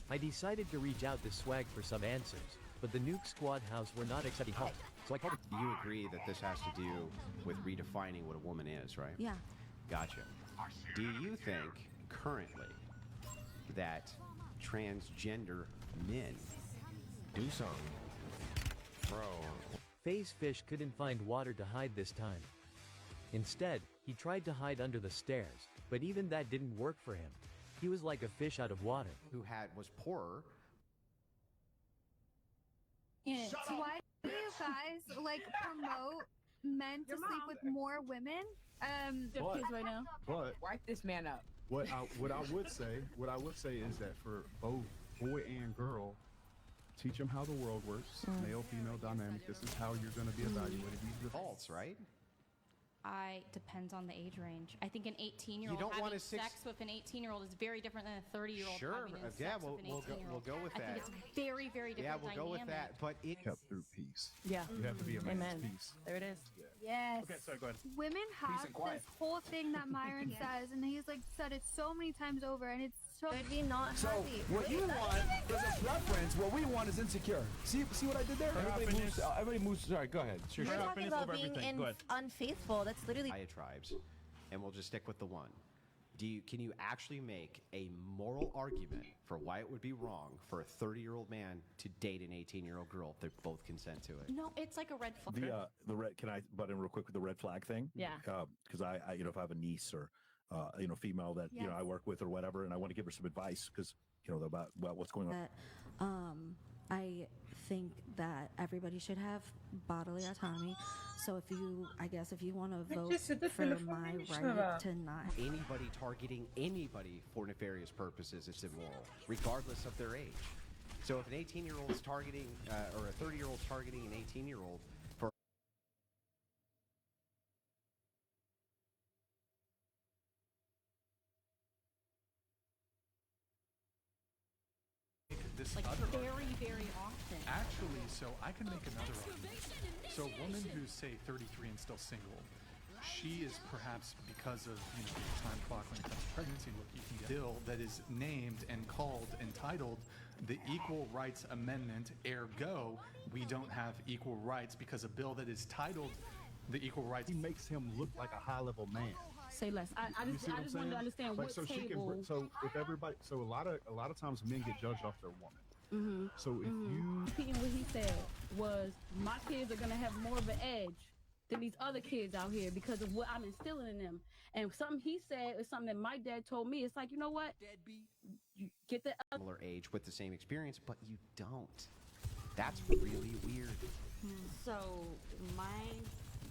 I decided to reach out to Swag for some answers, but the Nuke Squad house were not accepting help. So I called. Do you agree that this has to do with redefining what a woman is, right? Yeah. Gotcha. Do you think currently that transgender men Do something. Bro. FaZe Fish couldn't find water to hide this time. Instead, he tried to hide under the stairs, but even that didn't work for him. He was like a fish out of water. who was poorer? Yeah. So why do you guys like promote men to sleep with more women? But- Kids right now. But Wipe this man up. what I would say is that for both boy and girl, teach them how the world works, male female dynamic. This is how you're going to be evaluated. These are the Adults, right? Depends on the age range. I think an 18-year-old don't want having a sex with an 18-year-old is very different than a 30-year-old Sure. having Yeah, sex with an 18-year-old. we'll go with I that. think it's very, very different Yeah, we'll dynamic. go with that. But it kept through peace. Yeah. You have to be a man's Amen. peace. There it is. Yes. Okay, sorry, go ahead. Women have and quiet. this whole thing that Myron says, and he's like said it so many times over, and it's so. Should be not So happy. what you want is a preference. What we want is insecure. See what I did there? Everybody moves. Sorry, go ahead. Sure. You're talking about being unfaithful. That's literally. diatribes, and we'll just stick with the one. Can you actually make a moral argument for why it would be wrong for a 30-year-old man to date an 18-year-old girl if they both consent to it? No, it's like a red flag. The red. Can I butt in real quick with the red flag thing? Yeah. Because I if I have a niece or female that Yes. I work with or whatever, and I want to give her some advice because about what's going on. That, I think that everybody should have bodily autonomy. So if you want to vote for my right to not. Anybody targeting anybody for nefarious purposes is immoral, regardless of their age. So if an 18-year-old is targeting, or a 30-year-old is targeting an 18-year-old for this Like other very, very often. actually, so I can make another argument. So a woman who's say 33 and still single, she is perhaps because of the time clock when it comes to pregnancy. Look, you can get a bill that is named and called entitled the Equal Rights Amendment. Ergo, we don't have equal rights because a bill that is titled the Equal Rights. He makes him look like a high-level man. Say less. I You just see what I'm wanted to saying? understand Like, what so table. so if everybody, so a lot of times men get judged off their woman. So if you Repeating what he said was, my kids are gonna have more of an edge than these other kids out here because of what I'm instilling in them. And something he said is something that my dad told me. It's like, you know what? You get the similar age with the same experience, but you don't. That's really weird. So my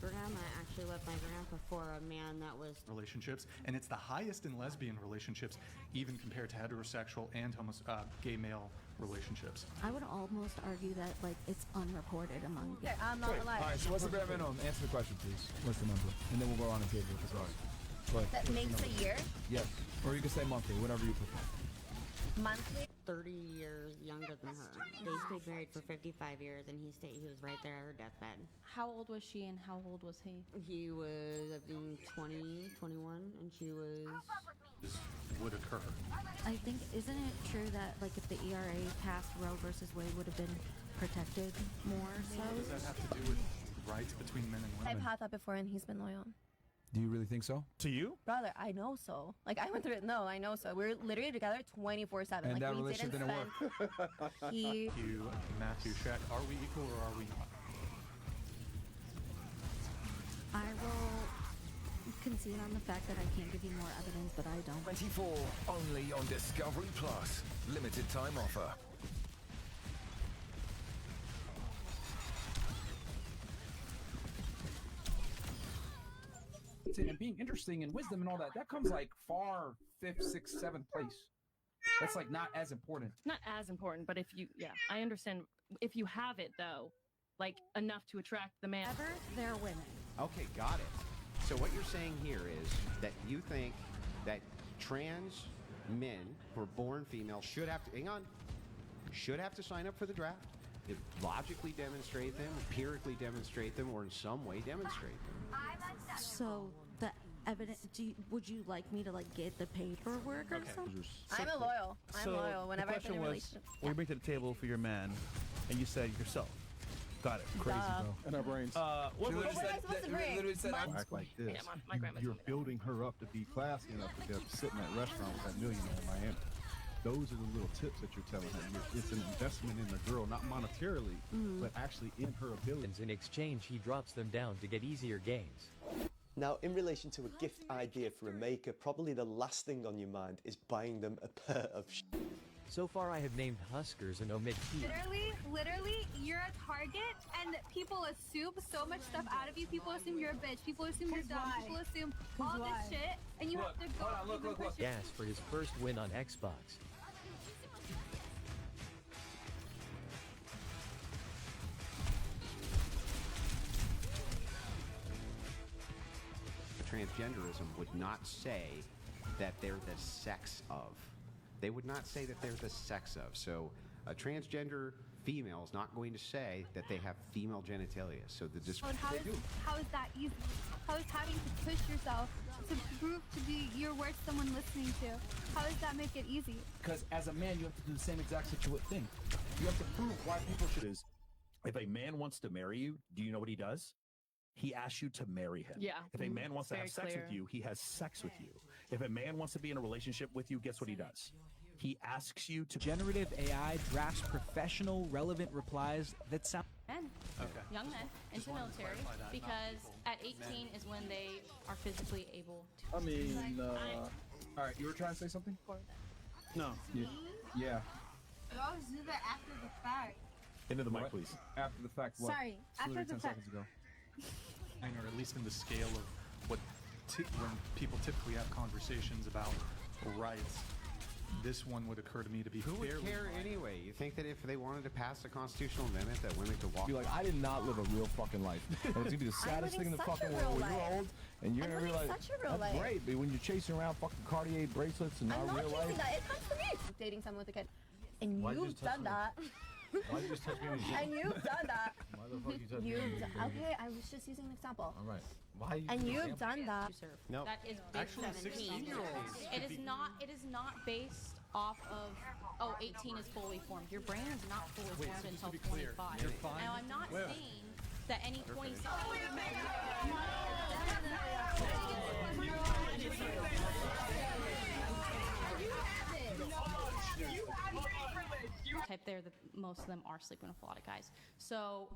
grandma actually left my grandpa for a man that was Relationships, and it's the highest in lesbian relationships, even compared to heterosexual and gay male relationships. I would almost argue that it's unreported among. I'm not All right. So what's the bare minimum? Answer the question, please. What's the number? And then we'll go on the table. Sorry. That makes a year Yes. Or you can say monthly, whatever you prefer. monthly. 30 years younger than her. They stayed married for 55 years, and he was right there at her deathbed. How old was she and how old was he? He was, I think, 20, 21, and she was. This would occur. I think, isn't it true that if the ERA passed Roe versus Wade would have been protected more? What does that have to do with rights between men and women? I've had that before, and he's been loyal. Do you really think so? To you? Brother, I know so. I went through it. No, I know so. We're literally together 24/7. And that relationship didn't work. He. You, Matthew, Shaq, are we equal or are we not? I will concede on the fact that I can't give you more evidence, but I don't. 24 only on Discovery Plus. Limited time offer. And being interesting and wisdom and all that comes far 5th, 6th, 7th place. That's not as important. Not as important, but I understand. If you have it though, enough to attract the man. Ever, they're women. Okay, got it. So what you're saying here is that you think that trans men who are born female should have to sign up for the draft, logically demonstrate them, empirically demonstrate them, or in some way demonstrate them. So evidence? Would you like me to like get the paperwork or something? I'm a loyal. I'm loyal. Whenever the I've been question in a was, relationship. what you bring to the table for your man, and you said yourself. Got it. Crazy, bro. And our brains. What was I supposed to bring? Act like this. You're building her up to be classy enough to be able to sit in that restaurant with that millionaire in Miami. Those are the little tips that you're telling her. It's an investment in the girl, not monetarily, but actually in her abilities. In exchange, he drops them down to get easier gains. Now, in relation to a gift idea for a maker, probably the last thing on your mind is buying them a pair of So far, I have named Huskers and omit Keith. Literally, you're a target, and people assume so much stuff out of you. People assume you're a bitch. People assume you're dumb. People assume all this shit, and you have to go. Look. Gas for his first win on Xbox. Transgenderism would not say that they're the sex of. They would not say that they're the sex of. So a transgender female is not going to say that they have female genitalia. So the How is that easy? How is having to push yourself to prove to be you're worth someone listening to? How does that make it easy? Because as a man, you have to do the same exact thing. You have to prove why people should. If a man wants to marry you, do you know what he does? He asks you to marry him. Yeah. If a man wants to have sex clear. with you, he has sex with you. If a man wants to be in a relationship with you, guess what he does? He asks you to. Generative AI drafts professional, relevant replies that sound. Men, young men into the military, because at 18 is when they are physically able to. I mean, all right, you were trying to say something? No. Yeah. You always do that after the fact. Into the mic, please. After the fact, what? Sorry, after Literally the 10 fact. seconds ago. Or at least in the scale of what when people typically have conversations about rights, this one would occur to me to be Who would fairly care wide. anyway? You think that if they wanted to pass a constitutional amendment that women could walk? Be like, I did not live a real fucking life. And it's gonna be the saddest thing in the fucking world. When you're old and you're gonna realize that's great, but when you're chasing around fucking Cartier bracelets and I'm not not real chasing life. that. It comes from me. Dating someone with a kid. And Why'd you you've just touch done me? that. Why'd you just touch me in the gym? And you've done that. Why the fuck you touch me in the gym? Okay, I was just using an example. All right. Why you? And you've done that. No. That is Actually, 17. 16-year-olds. It is not based off of 18 is fully formed. Your brain is not fully formed just to until be clear, 25. you're fine. Now I'm not Wait. saying that any 27. Type there that most of them are sleeping with a lot of guys. So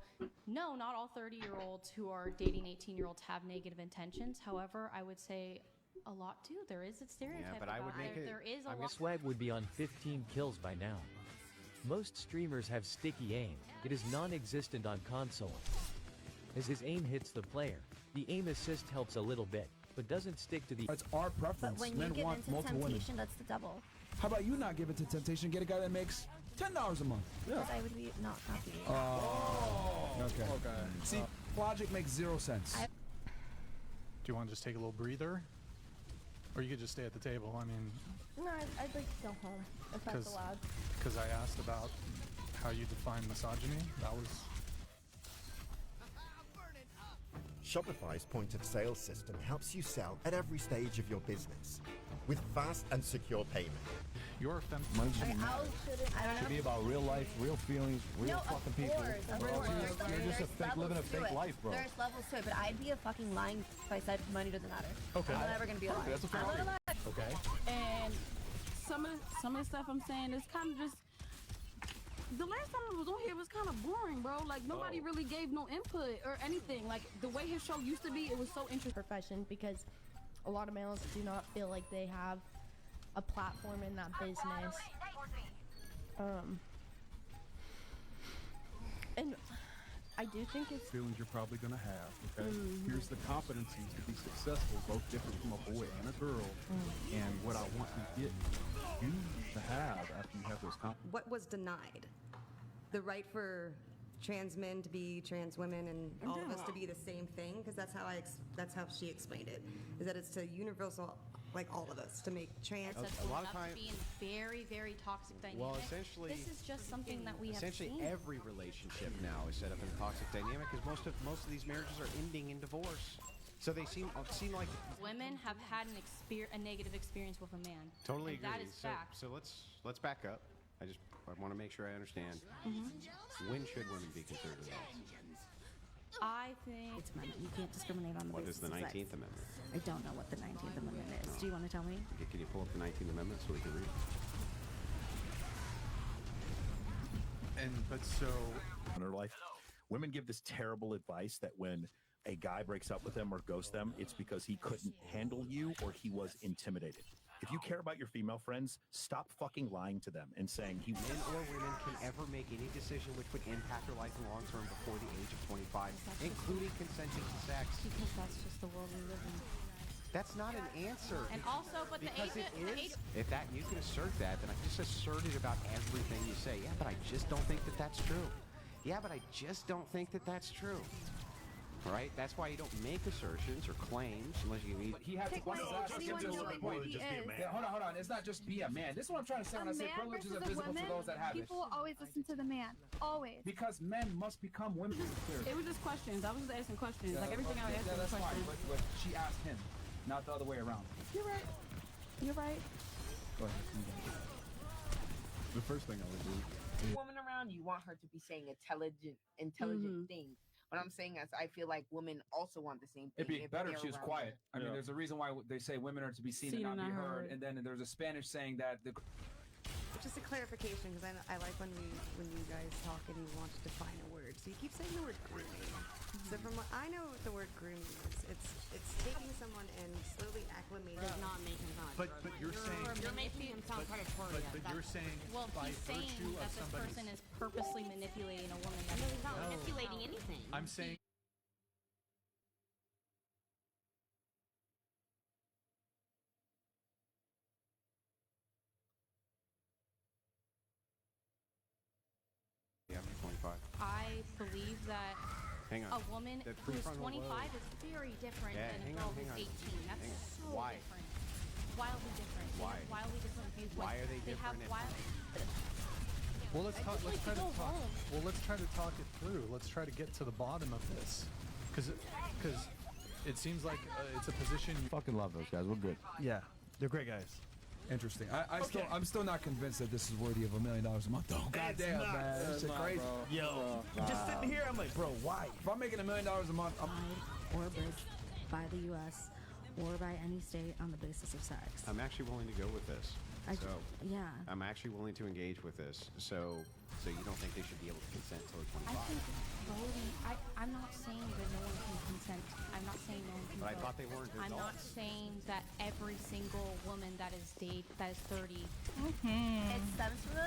no, not all 30-year-olds who are dating 18-year-olds have negative intentions. However, I would say a lot do. There is a stereotype. Yeah, but I would about make it. it. There is a lot. Swag would be on 15 kills by now. Most streamers have sticky aim. It is non-existent on console. As his aim hits the player, the aim assist helps a little bit, but doesn't stick to the. It's our preference. But when Men you give want into multiple women. temptation, that's the double. How about you not give it to temptation? Get a guy that makes $10 a month. Yeah. Because I would be not happy. Okay. See, logic makes 0 sense. Do you want to just take a little breather? Or you could just stay at the table. I mean, No, I'd like to go home if that's allowed. because I asked about how you define misogyny. That was. Shopify's point-of-sale system helps you sell at every stage of your business with fast and secure payment. You're a Money Okay, I don't should know. be about real life, real feelings, real No, fucking of people. course, of course. You're just a There's fake, living a levels to fake it. life, bro. There's levels to it, but I'd be a fucking lying if I said money doesn't matter. Okay. I'm never gonna be a liar. That's a fair I'm not a argument. liar. Okay. And some of the stuff I'm saying is kind of just. The last time I was on here was kind of boring, bro. Like nobody really gave no input or anything. Like the way his show used to be, it was so interesting. Profession, because a lot of males do not feel like they have a platform in that business. And I do think it's Feelings you're probably gonna have. Okay. Here's the competencies to be successful, both different from a boy and a girl. And what I want to get you to have after you have those competencies. What was denied? The right for trans men to be trans women and all of us to be the same thing, because that's how she explained it. Is that it's to universal, like all of us, to make trans. A lot of times be in very, very toxic dynamic. Well, essentially, this is just something that we have essentially seen. every relationship now is set up in a toxic dynamic because most of these marriages are ending in divorce. So they seem like Women have had a negative experience with a man. totally And agree. That is fact. So let's back up. I want to make sure I understand. When should women be considered adults? I think It's men. You can't discriminate on the What is basis the of sex. 19th Amendment? I don't know what the 19th Amendment is. Do you want to tell me? Okay, can you pull up the 19th Amendment so we can read? But so in her life, women give this terrible advice that when a guy breaks up with them or ghosts them, it's because he couldn't handle you or he was intimidated. If you care about your female friends, stop fucking lying to them and saying he Men or women can ever make any decision which would impact their life in the long term before the age of 25, including consenting to sex. because that's just the world we live in. That's not an answer. And also, but the Because age, it the is. age, If that you can assert that, then I just asserted about everything you say. Yeah, but I just don't think that that's true. Yeah, but I just don't think that that's true. All right? That's why you don't make assertions or claims unless you need. But he had to bust his ass to get to a certain point. Yeah, hold on. It's not just be a man. This is what I'm trying to say when I say privilege is invisible to those that have it. People always listen to the man. Always. Because men must become women. It was just questions. I was just asking questions. Like everything I was asking that's was fine. questions. But she asked him, not the other way around. You're right. You're right. Go ahead. The first thing I would do. Woman around, you want her to be saying intelligent things. What I'm saying is, I feel like women also want the same thing. It'd be if better if they're she was around quiet. her. I mean, there's a reason why they say women are to be seen and not be heard. And then there's a Spanish saying that the Just a clarification, because I like when you guys talk and you want to define a word. So you keep saying the word grooming. So from what I know, what the word grooming is, it's taking someone and slowly acclimating. Does not make him sound But you're saying you're making him sound predatory. but you're saying well, by he's saying virtue of that this somebody's. person is purposely manipulating a woman. No, he's not manipulating anything. I'm saying. Yeah, 25. I believe that Hang on. a woman That who's prefrontal 25 lobe. is very different Yeah, than a hang girl on, who's hang 18. on. That's Hang on. so Why? different. Wildly different. They Why? have wildly different views. Why are they They have different? wild. Well, let's I talk. just Let's like try to to go talk. home. Well, let's try to talk it through. Let's try to get to the bottom of this, because it seems like it's a position. Fucking love those guys. We're good. Yeah, they're great guys. Interesting. I'm still not convinced that this is worthy of $1 million a month, though. It's Goddamn, not. man, this It's shit not, crazy. bro. Yo, just sitting here, I'm like, bro, why? If I'm making $1 million a month, I'm Or bridged by the U.S. or by any state on the basis of sex. I'm actually willing to go with this. Yeah. I'm actually willing to engage with this. So you don't think they should be able to consent till they're 25? I think voting. I'm not saying that no one can consent. I'm not saying no one can But I vote. thought they weren't I'm not adults. saying that every single woman that is 30. It stems from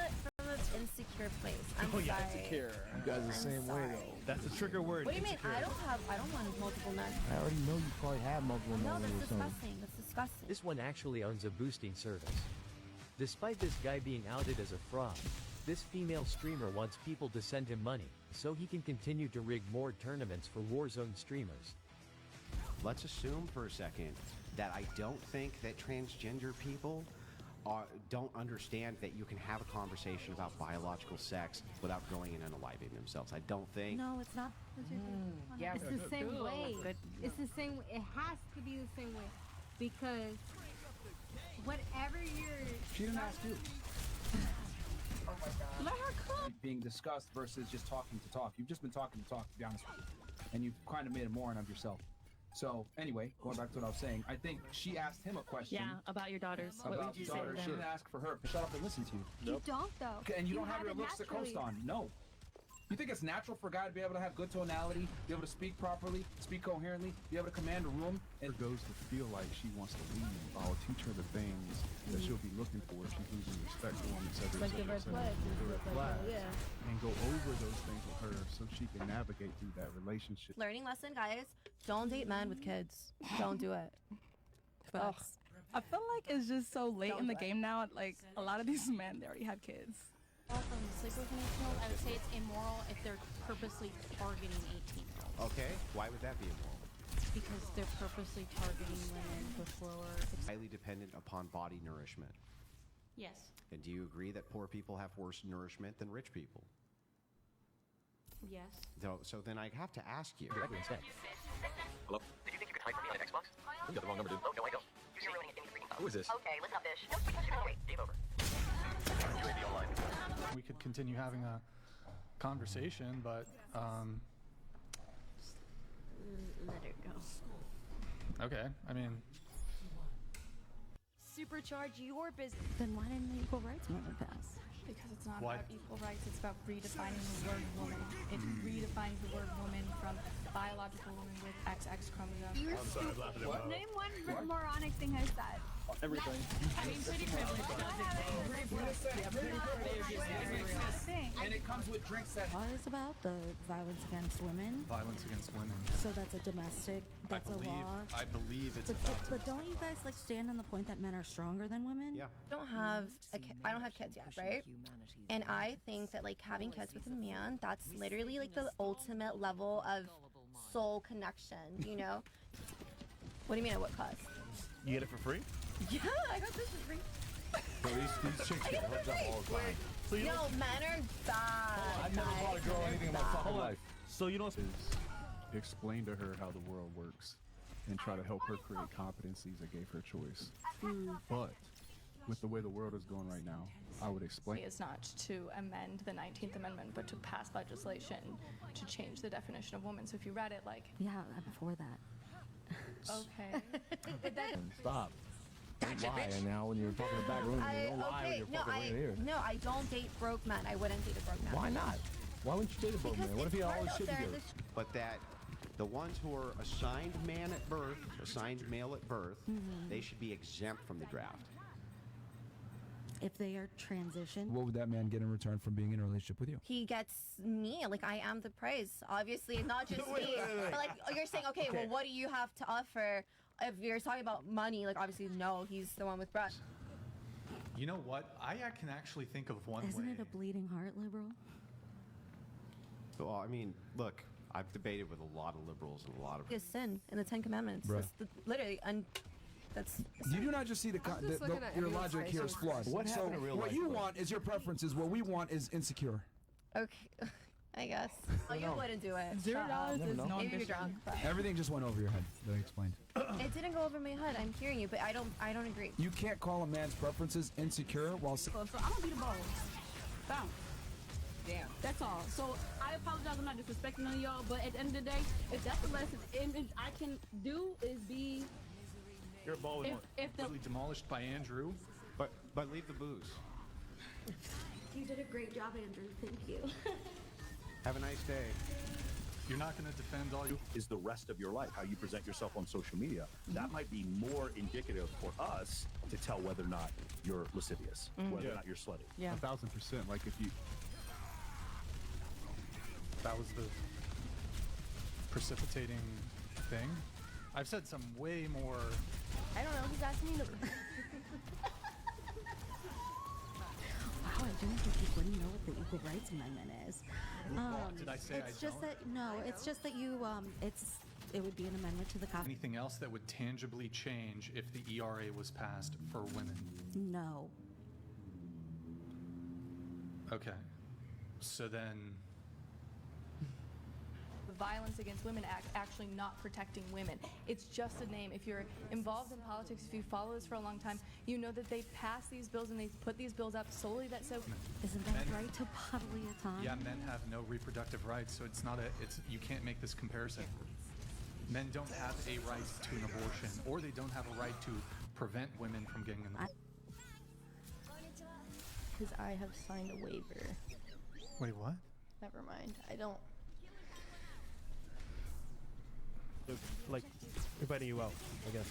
an insecure place. I'm sorry. You guys are the same way, though. That's a trigger word. What do you mean? I don't want multiple men. I already know you probably have multiple No, men that's or something. disgusting. That's disgusting. This one actually owns a boosting service. Despite this guy being outed as a fraud, this female streamer wants people to send him money, so he can continue to rig more tournaments for Warzone streamers. Let's assume for a second that I don't think that transgender people don't understand that you can have a conversation about biological sex without going in and unaliving themselves. I don't think. No, it's not. Yeah, it's the same way. It's the same. It has to be the same way, because whatever you're. She didn't ask you. Oh my god. Let her cook. Being discussed versus just talking to talk. You've just been talking to talk, to be honest with you. And you've kind of made a moron of yourself. So, anyway, going back to what I was saying, I think she asked him a question. Yeah, about your daughters. What About would you daughter. say She to them? didn't ask for her. Shut up and listen to you. You don't though. Okay, and you don't have your it looks to naturally. coast on. No. You think it's natural for a guy to be able to have good tonality, be able to speak properly, speak coherently, be able to command a room? And goes to feel like she wants to lead. I'll teach her the things that she'll be looking for if she's losing respect for me, etc. Like the red flags. The red flags. Yeah. And go over those things with her so she can navigate through that relationship. Learning lesson, guys. Don't date men with kids. Don't do it. Facts. I feel like it's just so late in the game now. Like a lot of these men, they already have kids. From sleep with an 18-year-old, I would say it's immoral if they're purposely targeting 18-year-olds. Okay, why would that be immoral? Because they're purposely targeting women with lower. Highly dependent upon body nourishment. Yes. And do you agree that poor people have worse nourishment than rich people? Yes. So then I have to ask you. Hello? Did you think you could hide from me You got the wrong number, dude. Oh, no, I don't. You're ruining it. Give me the freaking phone. Who is this? Okay, listen up, fish. No, because you're gonna wait. Game over. UAV online. We could continue having a conversation, but Let her go. okay. I mean, Supercharge your business. Then why didn't the Equal Rights Amendment pass? Because it's not Why? about equal rights, it's about redefining the word woman. It redefines the word woman from biological woman with XX chromosomes. You're stupid. Name one moronic thing I said. Everything. I mean, pretty privilege And it comes with drinks that. Law is about the violence against women. violence against women. So that's a domestic. That's a law. I believe it's But don't you guys like stand on the point that men are stronger than women? Yeah. I don't have kids yet, right? And I think that like having kids with a man, that's literally like the ultimate level of soul connection, you know? What do you mean at what cost? You get it for free? Yeah, I got this for free. Bro, these chicks get hooked up all the time. So you Yo, don't, men are bad. I've never bought a girl anything in my fucking life. so you don't. Is explain to her how the world works and try to help her create competencies that gave her choice. But with the way the world is going right now, I would explain. Is not to amend the 19th Amendment, but to pass legislation to change the definition of woman. So if you read it like, Yeah, before that. okay. Stop. Don't lie now when you're talking in the back room. Don't lie when you're fucking right here. No, I don't date broke men. I wouldn't date a broke man. Why not? Why wouldn't you date a broke man? What if he had all his shit together? But that the ones who are assigned man at birth, assigned male at birth, they should be exempt from the draft. If they are transitioned. What would that man get in return from being in a relationship with you? He gets me. Like, I am the prize. Obviously, not just Wait, me. wait, wait. But, like, you're saying, okay, well, what do you have to offer? If you're talking about money, like, obviously, no, he's the one with breath. You know what? I can actually think of one Isn't way. it a bleeding heart, liberal? Well, I mean, look, I've debated with a lot of liberals and a lot of. It's sin in the Ten Commandments. Bruh. That's literally, that's. You do not just see your logic here is flawed. What so happened in real what life, you though? want is your preferences. What we want is insecure. Okay, I guess. Oh, you wouldn't do it. $0 is Maybe you're non-negotiable. drunk, but Everything just went over your head that I explained. it didn't go over my head. I'm hearing you, but I don't agree. You can't call a man's preferences insecure while. So I'm gonna be the boss. Bounce. Damn. That's all. So I apologize. I'm not disrespecting none of y'all, but at the end of the day, if that's the lesson image I can do is be. You're a ball with if the completely demolished by Andrew. But leave the booze. You did a great job, Andrew. Thank you. Have a nice day. You're not going to defend all you. Is the rest of your life, how you present yourself on social media. That might be more indicative for us to tell whether or not you're lascivious, whether or not you're slutty. Yeah. 1000%. Like if you. That was the precipitating thing. I've said some way more. I don't know. He's asking me to. Wow, I don't think you wouldn't know what the Equal Rights Amendment is. Did I say it's I just don't? that no, it's just that you it would be an amendment to the Anything else that would tangibly change if the ERA was passed for women? No. Okay. So then. The Violence Against Women Act actually not protecting women. It's just a name. If you're involved in politics, if you follow this for a long time, you know that they pass these bills and they put these bills up solely that so. Isn't that right to bodily autonomy? Yeah, men have no reproductive rights, so it's not you can't make this comparison. Men don't have a right to an abortion, or they don't have a right to prevent women from getting an abortion. Because I have signed a waiver. Wait, what? Never mind. I don't. Like, inviting you out, I guess.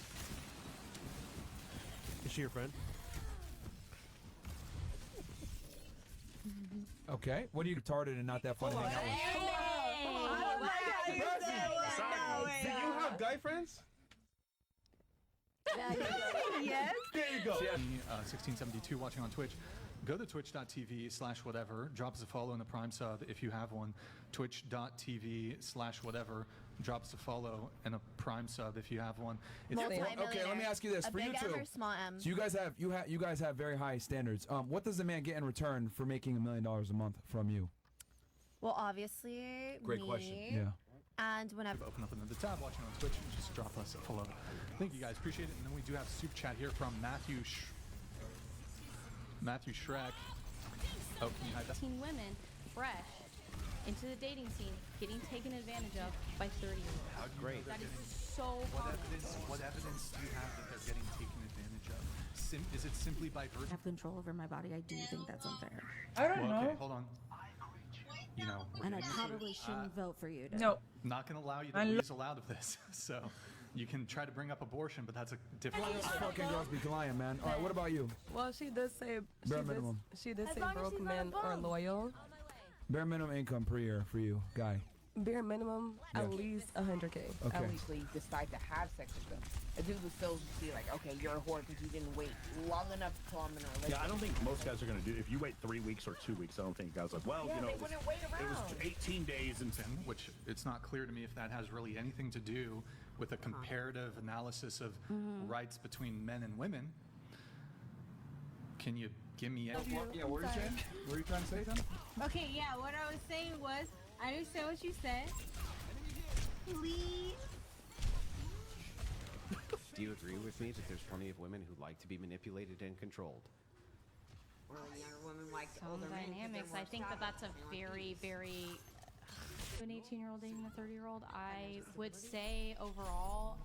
Is she your friend? Okay. What are you retarded and not that funny? Do you have guy friends? Yes. There you go. 1672 watching on Twitch. Go to twitch.tv/whatever. Drop us a follow in the Prime sub if you have one. Twitch.tv/whatever. Drop us a follow and a Prime sub if you have one. Okay, let me ask you this: A for you big two, M or small M? so you guys have very high standards. What does the man get in return for making $1 million a month from you? Well, obviously, Great me, question. Yeah. And whenever Open up another tab, watching on Twitch, and just drop us a follow. Thank you guys, appreciate it. And then we do have super chat here from Matthew Shrek. Oh, can you hide that? Teen women fresh into the dating scene getting taken advantage of by 30-year-olds. Great. That is so common. What evidence do you have that they're getting taken advantage of? Is it simply by virtue? I have control over my body. I do think that's unfair. I don't know. Okay, hold on. You know, And I probably shouldn't vote for you. Not going to allow you to weasel out of this. So you can try to bring up abortion, but that's a different. Fucking girls be lying, man. All right, what about you? Well, she did say Bare minimum. She did say broke men are loyal. Bare minimum income per year for you, guy. Bare minimum, at least 100K. Okay. At least they decide to have sex with them. A dude would still be like, okay, you're a whore because you didn't wait long enough to call him in a relationship. Yeah, I don't think most guys are going to do. If you wait 3 weeks or 2 weeks, I don't think guys are like, well, Yeah, you know, they it was, wouldn't wait it was around. 18 days and which it's not clear to me if that has really anything to do with a comparative analysis of rights between men and women. Can you give me any? Yeah, what were you trying to say, Tom? Okay, yeah, what I was saying was, I understand what you said. Please. Do you agree with me that there's plenty of women who like to be manipulated and controlled? Or younger women like Some older men 'cause they're dynamics. more I think that that's a established. very, very. An 18-year-old dating a 30-year-old, I would say overall,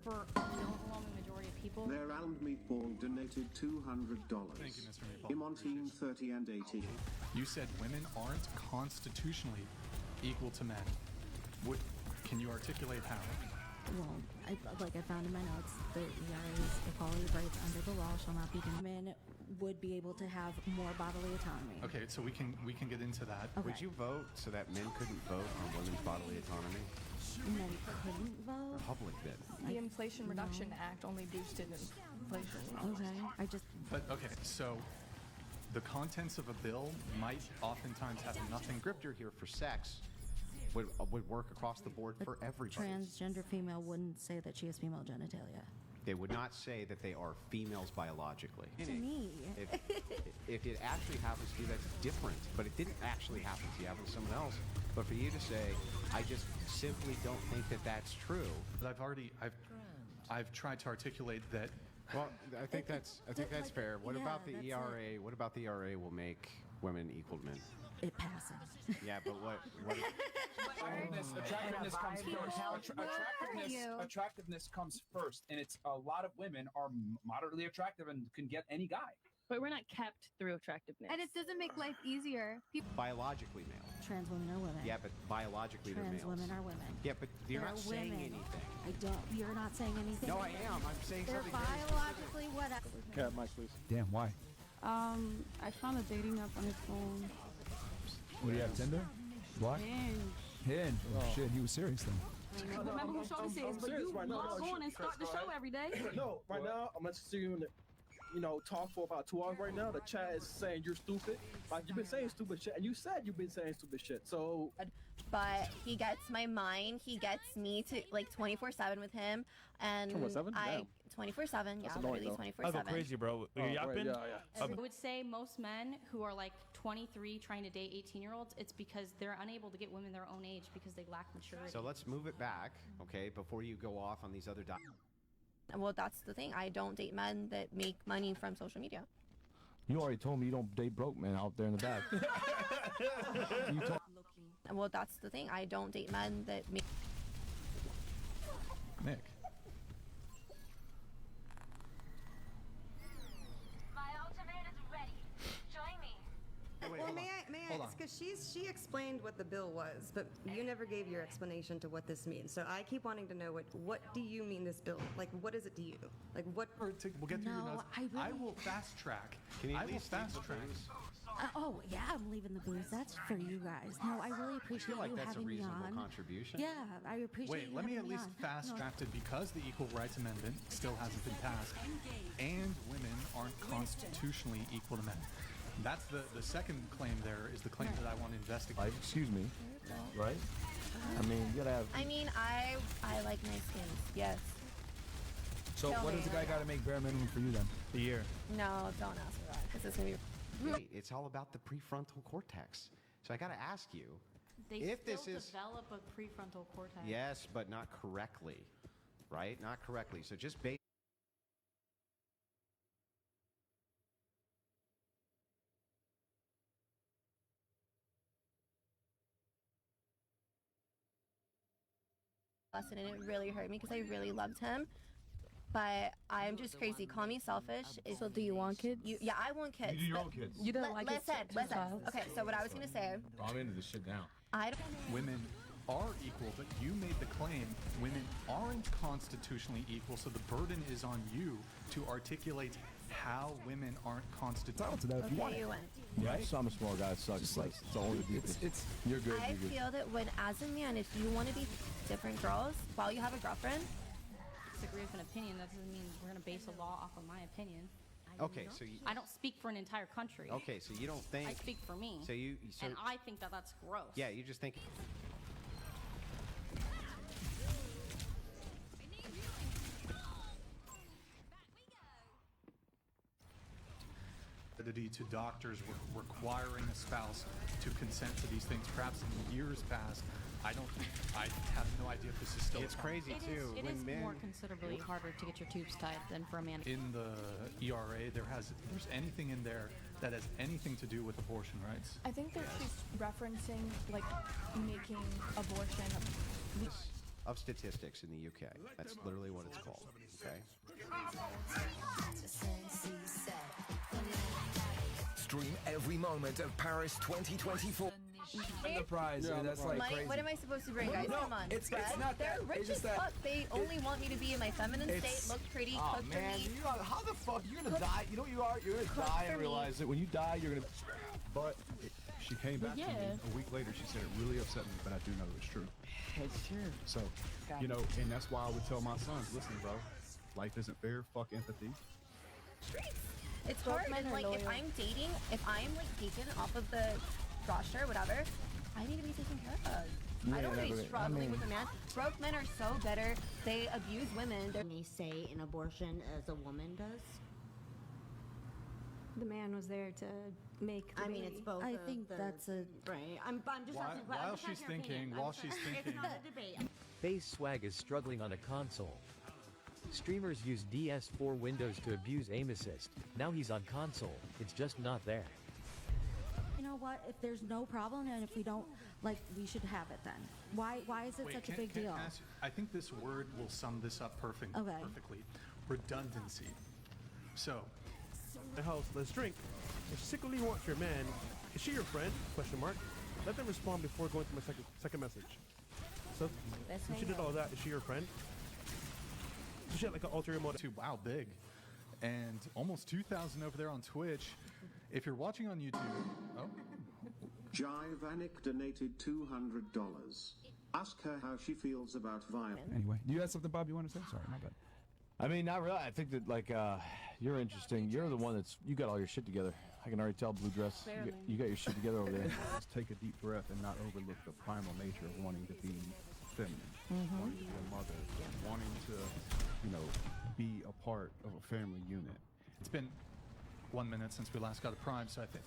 for the overwhelming majority of people. Their round meatball donated $200. Thank you, Mr. Meatball. Him on team 30 and 18. You said women aren't constitutionally equal to men. Can you articulate how? Well, like I found in my notes, the ERA's equality of rights under the law shall not be denied. Men would be able to have more bodily autonomy. Okay, so we can get into that. Okay. Would you vote so that men couldn't vote on women's bodily autonomy? Men couldn't vote. Republic did. The Inflation Reduction Act only boosted inflation. Okay, I just. But okay, so the contents of a bill might oftentimes have nothing. Scripture here for sex would work across the board for everybody. Transgender female wouldn't say that she has female genitalia. They would not say that they are females biologically. To me. If it actually happens to you, that's different. But it didn't actually happen to you, it happened to someone else. But for you to say, I just simply don't think that that's true. But I've tried to articulate that. Well, I think that's fair. What about the ERA? What about the ERA will make women equal to men? It passes. Yeah, but what Attractiveness comes first. Attractiveness comes first, and it's a lot of women are moderately attractive and can get any guy. But we're not kept through attractiveness. And it doesn't make life easier. biologically male? Trans women are women. Yeah, but biologically they're Trans males. women are women. Yeah, but you're They're not saying women. anything. I don't. You're not saying anything. No, I am. I'm saying They're something very biologically whatever. Cat mic, please. Damn, why? I found a dating app on his phone. What do you have, Tinder? What? Hinge. Oh, shit, he was serious then. Remember who Shorty says, but you log on and start the show every day. No, right now I'm gonna see you in talk for about 2 hours right now. The chat is saying you're stupid. Like you've been saying stupid shit, and you said you've been saying stupid shit. So, but he gets my mind. He gets me to like 24/7 with him, and 24/7? I Damn. 24/7. Yeah, That's annoying, literally though. 24/7. I go crazy, bro. You're yapping? I would say most men who are like 23 trying to date 18-year-olds, it's because they're unable to get women their own age because they lack maturity. So let's move it back, okay, before you go off on these other Well, that's the thing. I don't date men that make money from social media. You already told me you don't date broke men out there in the back. Well, that's the thing. I don't date men that make. Nick. My ultimate is ready. Join me. Well, may I Hold ask, because she explained what the bill was, but you never gave your explanation to what this means. So I keep wanting to know what do you mean this bill? Like, what is it to you? Like, what? We'll get through your notes. I really- will fast track. Can you I at will least fast leave the track. booze? Oh yeah, I'm leaving the booze. That's for you guys. No, I really I appreciate feel like you that's a having me reasonable on. contribution. Yeah, I appreciate. Wait, you let me having at least on. fast No, track it because the Equal Rights Amendment still hasn't been passed, and women aren't constitutionally equal to men. That's the second claim. There is the claim that I want to investigate. Like, excuse me, right? I mean, you gotta have. I mean, I like nice things. Yes. So Tell what me. does the guy got to make bare minimum for you then? A year. No, don't ask me that because it's gonna be. It's all about the prefrontal cortex. So I got to ask you, They if still this is develop a prefrontal cortex. yes, but not correctly, right? Not correctly. So just based. lesson, and it really hurt me because I really loved him. But I'm just crazy. Call me selfish. So do you want kids? Yeah, I want kids. You do your own kids. You don't like listen. child? Okay, so what I was gonna say. I'm into this shit now. I don't. Women are equal, but you made the claim women aren't constitutionally equal, so the burden is on you to articulate how women aren't constitutionally equal. Okay, you win. Yeah, some small guys suck. Just like it's only it's you're good. I you're good. feel that when, as a man, if you want to be different girls while you have a girlfriend. Disagree with an opinion, that doesn't mean we're going to base a law off of my opinion. Okay, so you, I don't speak for an entire country. okay, so you don't think. I speak for me. So and I think that that's gross. Yeah, you just think. To doctors requiring a spouse to consent to these things, perhaps in years past. I have no idea if this is still. It's crazy too. It when is men, more considerably harder to get your tubes tied than for a man. In the ERA, there's anything in there that has anything to do with abortion rights. I think that she's referencing like making abortion. of statistics in the UK. That's literally what it's called. Okay. Stream every moment of Paris 2024. The prize, yeah, that's like Money, crazy. what am I supposed to bring, guys? No, Come on. it's Fred. not that. They're rich It's as just that fuck. They only want me to be in my feminine state, look pretty, Oh cook man, for me. you are, how the fuck you're gonna die? You know what you are? You're gonna die and realize that when you die, you're gonna. But she came back to me a week later. She said it really upset me, but I do know it's true. It's true. So, you know, and that's why I would tell my sons, listen, bro, life isn't fair. Fuck empathy. It's hard, and like if I'm dating, if I'm like taken off of the roster, whatever, I need to be taken care of. Yeah, I don't want to be struggling with a man. Broke men are so better. They abuse women. They may say an abortion as a woman does. The man was there to make. I mean, it's both. I think that's a right. I'm just asking. While she's thinking, It's not a debate. Base Swag is struggling on a console. Streamers use DS4 Windows to abuse aim assist. Now he's on console. It's just not there. You know what? If there's no problem and if we don't, like, we should have it then. Why is it such a big deal? I think this word will sum this up perfectly. Redundancy. So, The house, let's drink. If she secretly wants your man, is she your friend? Question mark. Let them respond before going to my second message. So, if she did all that, is she your friend? So she had like an ulterior motive. Wow, big. And almost 2,000 over there on Twitch. If you're watching on YouTube, Jivanik donated $200. Ask her how she feels about violence. Anyway, do you have something, Bob, you want to say? Sorry, my bad. I mean, not really. I think that like you're interesting. You're the one you got all your shit together. I can already tell, Blue Dress. You got your shit together over there. Let's take a deep breath and not overlook the primal nature of wanting to be feminine, wanting to be a mother, wanting to, you know, be a part of a family unit. it's been 1 minute since we last got a Prime, so I think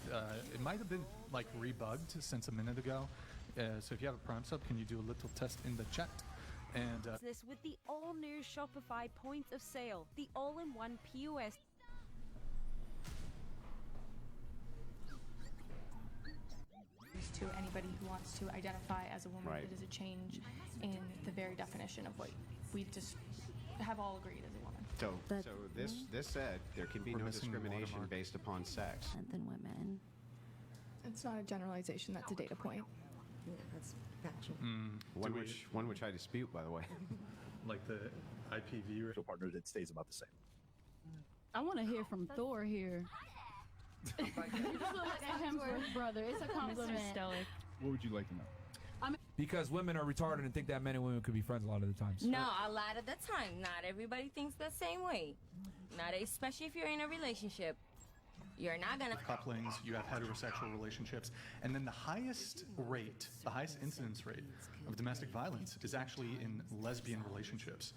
it might have been like rebugged since a minute ago. So if you have a Prime sub, can you do a little test in the chat? And This with the all-new Shopify point of sale, the all-in-one POS. To anybody who wants to identify as a woman, Right. it is a change in the very definition of what we just have all agreed as a woman. So this said, there can be We're no missing the discrimination watermark. based upon sex. Than women. It's not a generalization, that's a data point. Yeah, that's factual. One which I dispute, by the way. Like the IPV partner, it stays about the same. I want to hear from Thor here. You just look like a Hemsworth brother. It's a compliment. Mr. Stoic. What would you like to know? Because women are retarded and think that men and women could be friends a lot of the times. No, a lot of the time. Not everybody thinks the same way. Not especially if you're in a relationship. You're not gonna couplings, you have heterosexual relationships, and then the highest incidence rate of domestic violence is actually in lesbian relationships.